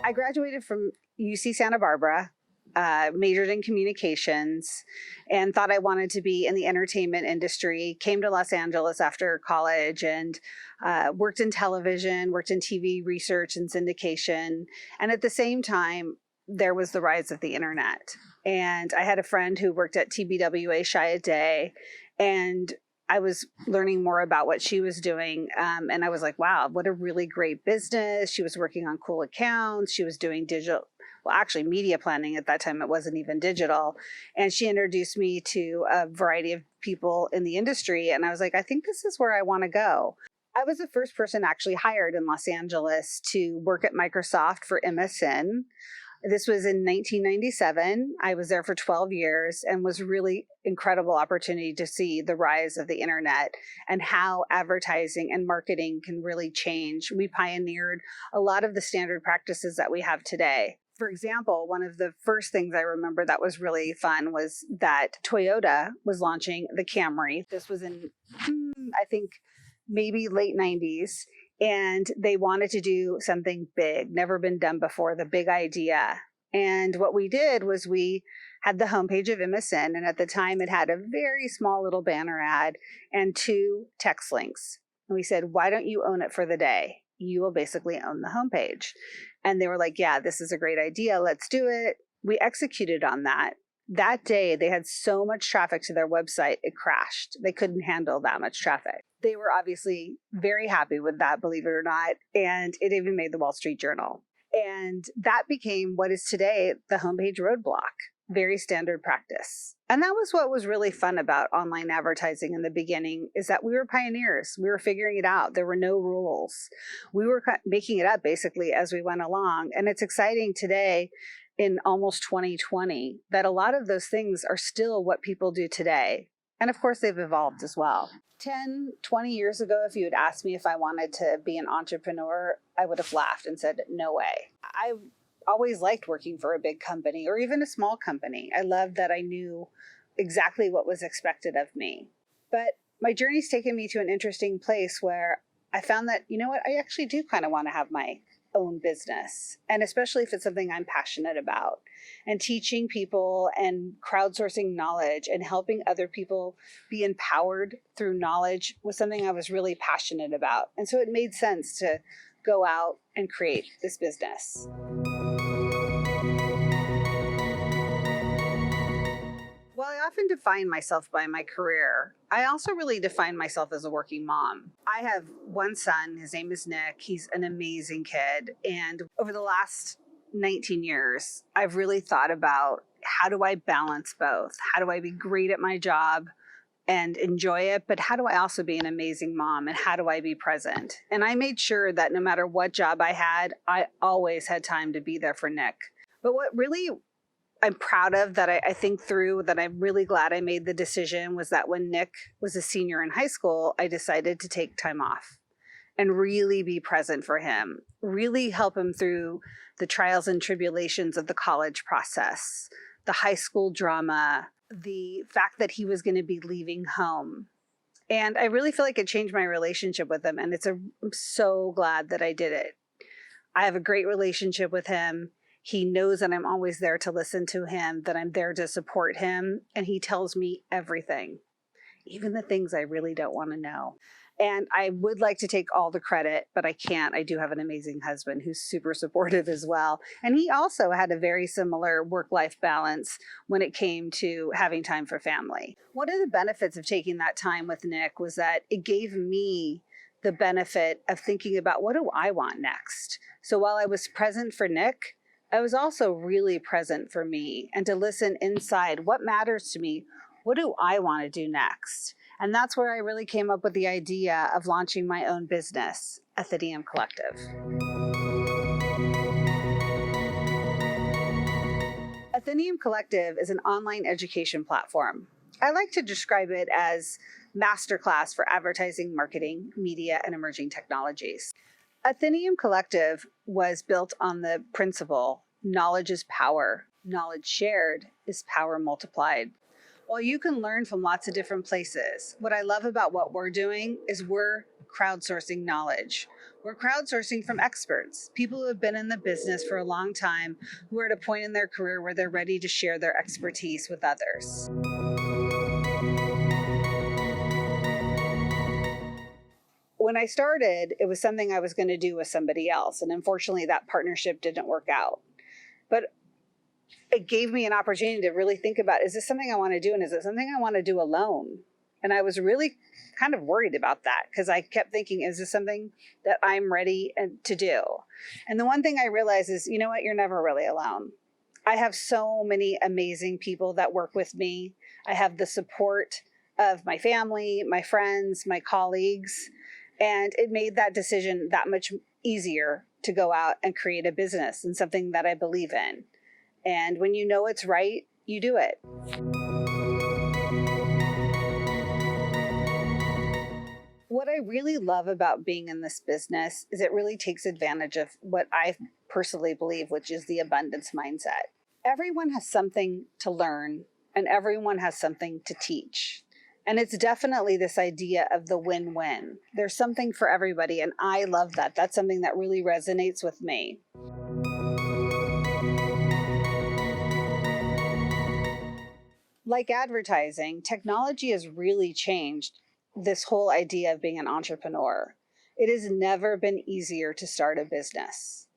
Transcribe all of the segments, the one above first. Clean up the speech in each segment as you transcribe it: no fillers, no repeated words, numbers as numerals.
I graduated from UC Santa Barbara, majored in communications, and thought I wanted to be in the entertainment industry. Came to Los Angeles after college and worked in television, worked in TV research and syndication. And at the same time, there was the rise of the internet. And I had a friend who worked at TBWA Chiat/Day, and I was learning more about what she was doing. And I was like, wow, what a really great business. She was working on cool accounts. She was doing digital, well, actually media planning at that time. It wasn't even digital. And she introduced me to a variety of people in the industry. And I was like, I think this is where I want to go. I was the first person actually hired in Los Angeles to work at Microsoft for MSN. This was in 1997. I was there for 12 years and was really incredible opportunity to see the rise of the internet and how advertising and marketing can really change. We pioneered a lot of the standard practices that we have today. For example, one of the first things I remember that was really fun was that Toyota was launching the Camry. This was in, I think, maybe late 90s. And they wanted to do something big, never been done before, the big idea. And what we did was we had the homepage of MSN, and at the time it had a very small little banner ad and 2 text links. And we said, why don't you own it for the day? You will basically own the homepage. And they were like, yeah, this is a great idea. Let's do it. We executed on that. That day, they had so much traffic to their website, it crashed. They couldn't handle that much traffic. They were obviously very happy with that, believe it or not, and it even made the Wall Street Journal. And that became what is today the homepage roadblock, very standard practice. And that was what was really fun about online advertising in the beginning, is that we were pioneers. We were figuring it out. There were no rules. We were making it up basically as we went along. And it's exciting today in almost 2020 that a lot of those things are still what people do today. And of course, they've evolved as well. 10, 20 years ago, if you had asked me if I wanted to be an entrepreneur, I would have laughed and said, no way. I always liked working for a big company or even a small company. I loved that I knew exactly what was expected of me. But my journey's taken me to an interesting place where I found that, you know what, I actually do kind of want to have my own business, and especially if it's something I'm passionate about, and teaching people and crowdsourcing knowledge and helping other people be empowered through knowledge was something I was really passionate about. And so it made sense to go out and create this business. While I often define myself by my career, I also really define myself as a working mom. I have one son, his name is Nick. He's an amazing kid. And over the last 19 years, I've really thought about, how do I balance both? How do I be great at my job and enjoy it? But how do I also be an amazing mom? And how do I be present? And I made sure that no matter what job I had, I always had time to be there for Nick. But what really I'm proud of, that I think through, that I'm really glad I made the decision, was that when Nick was a senior in high school, I decided to take time off and really be present for him, really help him through the trials and tribulations of the college process, the high school drama, the fact that he was going to be leaving home. And I really feel like it changed my relationship with him. And I'm so glad that I did it. I have a great relationship with him. He knows that I'm always there to listen to him, that I'm there to support him. And he tells me everything, even the things I really don't want to know. And I would like to take all the credit, but I can't. I do have an amazing husband who's super supportive as well. And he also had a very similar work-life balance when it came to having time for family. One of the benefits of taking that time with Nick was that it gave me the benefit of thinking about, what do I want next? So while I was present for Nick, I was also really present for me, and to listen inside, what matters to me? What do I want to do next? And that's where I really came up with the idea of launching my own business, Atheneum Collective. Atheneum Collective is an online education platform. I like to describe it as masterclass for advertising, marketing, media, and emerging technologies. Atheneum Collective was built on the principle, knowledge is power. Knowledge shared is power multiplied. While you can learn from lots of different places, what I love about what we're doing is we're crowdsourcing knowledge. We're crowdsourcing from experts, people who have been in the business for a long time, who are at a point in their career where they're ready to share their expertise with others. When I started, it was something I was going to do with somebody else, and unfortunately that partnership didn't work out. But it gave me an opportunity to really think about, is this something I want to do, and is it something I want to do alone? And I was really kind of worried about that because I kept thinking, is this something that I'm ready to do? And the one thing I realized is, you know what, you're never really alone. I have so many amazing people that work with me. I have the support of my family, my friends, my colleagues, and it made that decision that much easier to go out and create a business and something that I believe in. And when you know it's right, you do it. What I really love about being in this business is it really takes advantage of what I personally believe, which is the abundance mindset. Everyone has something to learn and everyone has something to teach. And it's definitely this idea of the win-win. There's something for everybody, and I love that. That's something that really resonates with me. Like advertising, technology has really changed this whole idea of being an entrepreneur. It has never been easier to start a business.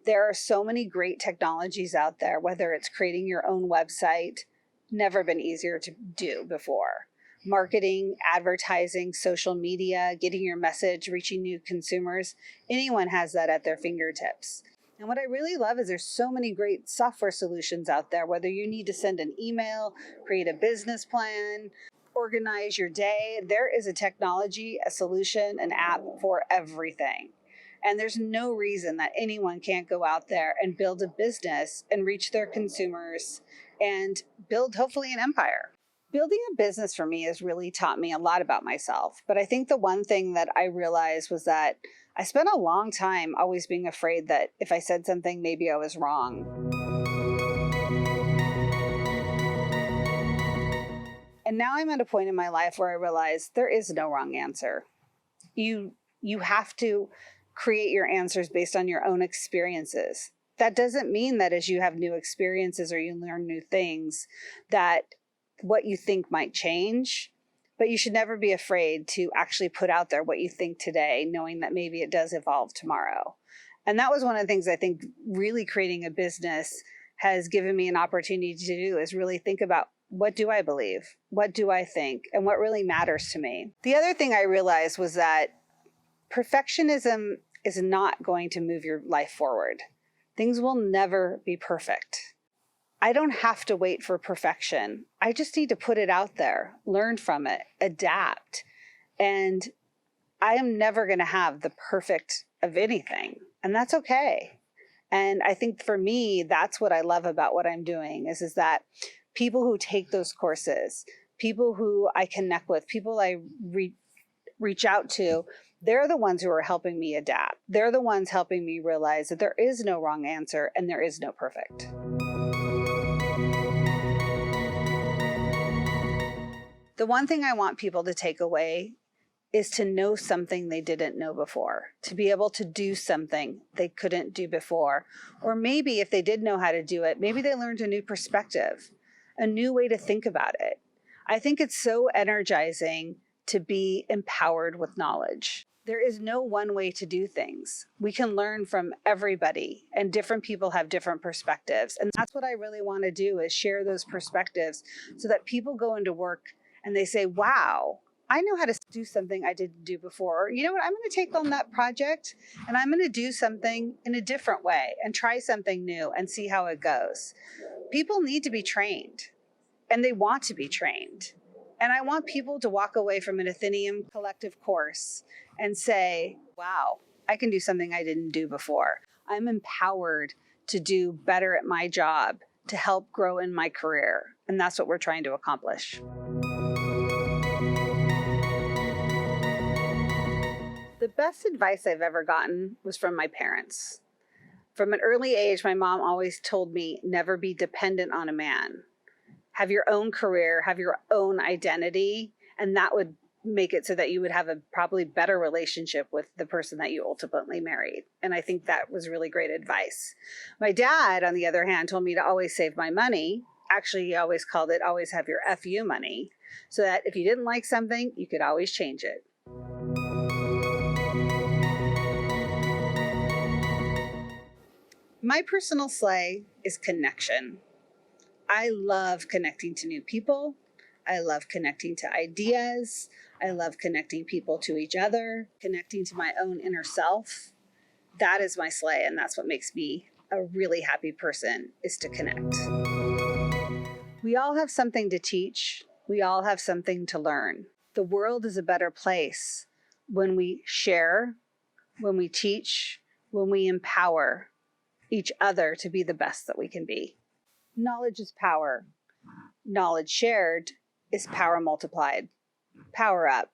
There are so many great technologies out there, whether it's creating your own website, never been easier to do before. Marketing, advertising, social media, getting your message, reaching new consumers, anyone has that at their fingertips. And what I really love is there's so many great software solutions out there, whether you need to send an email, create a business plan, organize your day, there is a technology, a solution, an app for everything. And there's no reason that anyone can't go out there and build a business and reach their consumers and build hopefully an empire. Building a business for me has really taught me a lot about myself. But I think the one thing that I realized was that I spent a long time always being afraid that if I said something, maybe I was wrong. And now I'm at a point in my life where I realize there is no wrong answer. You have to create your answers based on your own experiences. That doesn't mean that as you have new experiences or you learn new things, that what you think might change, but you should never be afraid to actually put out there what you think today, knowing that maybe it does evolve tomorrow. And that was one of the things I think really creating a business has given me an opportunity to do, is really think about, what do I believe? What do I think? And what really matters to me? The other thing I realized was that perfectionism is not going to move your life forward. Things will never be perfect. I don't have to wait for perfection. I just need to put it out there, learn from it, adapt. And I am never going to have the perfect of anything. And that's okay. And I think for me, that's what I love about what I'm doing is that people who take those courses, people who I connect with, people I reach out to, they're the ones who are helping me adapt. They're the ones helping me realize that there is no wrong answer and there is no perfect. The one thing I want people to take away is to know something they didn't know before, to be able to do something they couldn't do before. Or maybe if they did know how to do it, maybe they learned a new perspective, a new way to think about it. I think it's so energizing to be empowered with knowledge. There is no one way to do things. We can learn from everybody, and different people have different perspectives. And that's what I really want to do, is share those perspectives so that people go into work and they say, wow, I know how to do something I didn't do before. Or, you know what, I'm going to take on that project and I'm going to do something in a different way and try something new and see how it goes. People need to be trained, and they want to be trained. And I want people to walk away from an Atheneum collective course and say, wow, I can do something I didn't do before. I'm empowered to do better at my job, to help grow in my career. And that's what we're trying to accomplish. The best advice I've ever gotten was from my parents. From an early age, my mom always told me, never be dependent on a man. Have your own career, have your own identity, and that would make it so that you would have a probably better relationship with the person that you ultimately married. And I think that was really great advice. My dad, on the other hand, told me to always save my money. Actually, he always called it always have your FU money, so that if you didn't like something, you could always change it. My personal sleigh is connection. I love connecting to new people. I love connecting to ideas. I love connecting people to each other, connecting to my own inner self. That is my sleigh, and that's what makes me a really happy person, is to connect. We all have something to teach. We all have something to learn. The world is a better place when we share, when we teach, when we empower each other to be the best that we can be. Knowledge is power. Knowledge shared is power multiplied. Power up.